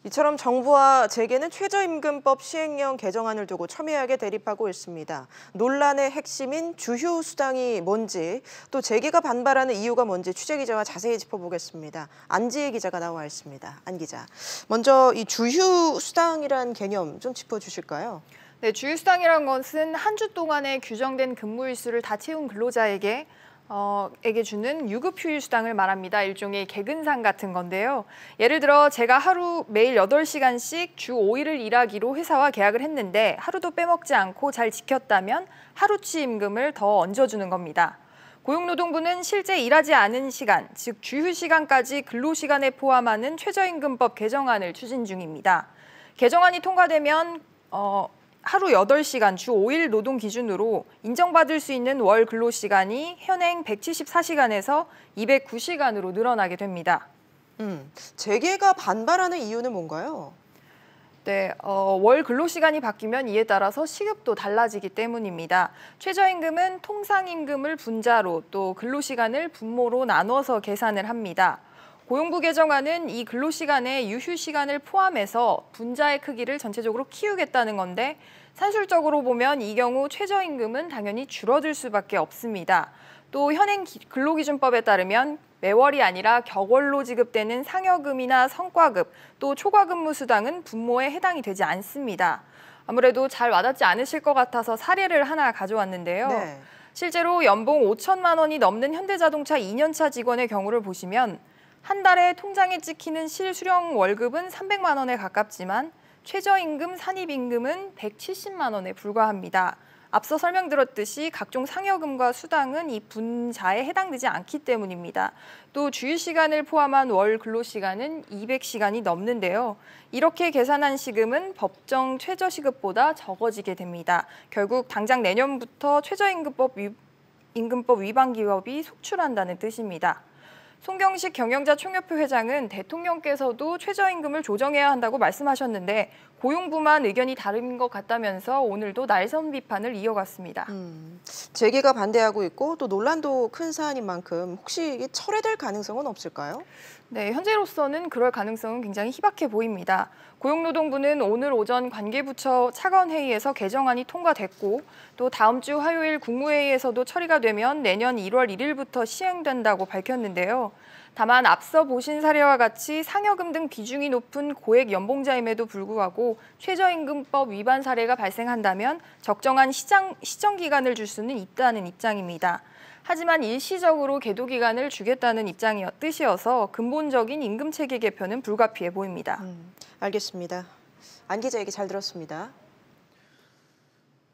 이처럼 정부와 재계는 최저임금법 시행령 개정안을 두고 첨예하게 대립하고 있습니다. 논란의 핵심인 주휴수당이 뭔지, 또 재계가 반발하는 이유가 뭔지 취재기자와 자세히 짚어보겠습니다. 안지혜 기자가 나와 있습니다. 안 기자, 먼저 이 주휴수당이란 개념 좀 짚어주실까요? 네, 주휴수당이란 것은 한 주 동안의 규정된 근무일수를 다 채운 근로자에게 주는 유급휴일수당을 말합니다. 일종의 개근상 같은 건데요. 예를 들어 제가 하루 매일 8시간씩 주 5일을 일하기로 회사와 계약을 했는데 하루도 빼먹지 않고 잘 지켰다면 하루치 임금을 더 얹어주는 겁니다. 고용노동부는 실제 일하지 않은 시간, 즉 주휴시간까지 근로시간에 포함하는 최저임금법 개정안을 추진 중입니다. 개정안이 통과되면 하루 8시간, 주 5일 노동 기준으로 인정받을 수 있는 월 근로시간이 현행 174시간에서 209시간으로 늘어나게 됩니다. 재계가 반발하는 이유는 뭔가요? 네, 월 근로시간이 바뀌면 이에 따라서 시급도 달라지기 때문입니다. 최저임금은 통상임금을 분자로 또 근로시간을 분모로 나눠서 계산을 합니다. 고용부 개정안은 이 근로시간에 유휴시간을 포함해서 분자의 크기를 전체적으로 키우겠다는 건데 산술적으로 보면 이 경우 최저임금은 당연히 줄어들 수밖에 없습니다. 또 현행 근로기준법에 따르면 매월이 아니라 격월로 지급되는 상여금이나 성과급, 또 초과근무 수당은 분모에 해당이 되지 않습니다. 아무래도 잘 와닿지 않으실 것 같아서 사례를 하나 가져왔는데요. 네. 실제로 연봉 5천만 원이 넘는 현대자동차 2년차 직원의 경우를 보시면 한 달에 통장에 찍히는 실수령 월급은 300만 원에 가깝지만 최저임금, 산입임금은 170만 원에 불과합니다. 앞서 설명드렸듯이 각종 상여금과 수당은 이 분자에 해당되지 않기 때문입니다. 또 주휴시간을 포함한 월 근로시간은 200시간이 넘는데요. 이렇게 계산한 시금은 법정 최저시급보다 적어지게 됩니다. 결국 당장 내년부터 최저임금법 위반 기업이 속출한다는 뜻입니다. 송경식 경영자 총협회 회장은 대통령께서도 최저임금을 조정해야 한다고 말씀하셨는데 고용부만 의견이 다른 것 같다면서 오늘도 날선 비판을 이어갔습니다. 재계가 반대하고 있고 또 논란도 큰 사안인 만큼 혹시 이게 철회될 가능성은 없을까요? 네, 현재로서는 그럴 가능성은 굉장히 희박해 보입니다. 고용노동부는 오늘 오전 관계부처 차관회의에서 개정안이 통과됐고 또 다음 주 화요일 국무회의에서도 처리가 되면 내년 1월 1일부터 시행된다고 밝혔는데요. 다만 앞서 보신 사례와 같이 상여금 등 비중이 높은 고액 연봉자임에도 불구하고 최저임금법 위반 사례가 발생한다면 적정한 시정 기간을 줄 수는 있다는 입장입니다. 하지만 일시적으로 계도 기간을 주겠다는 뜻이어서 근본적인 임금 체계 개편은 불가피해 보입니다. 알겠습니다. 안 기자 얘기 잘 들었습니다.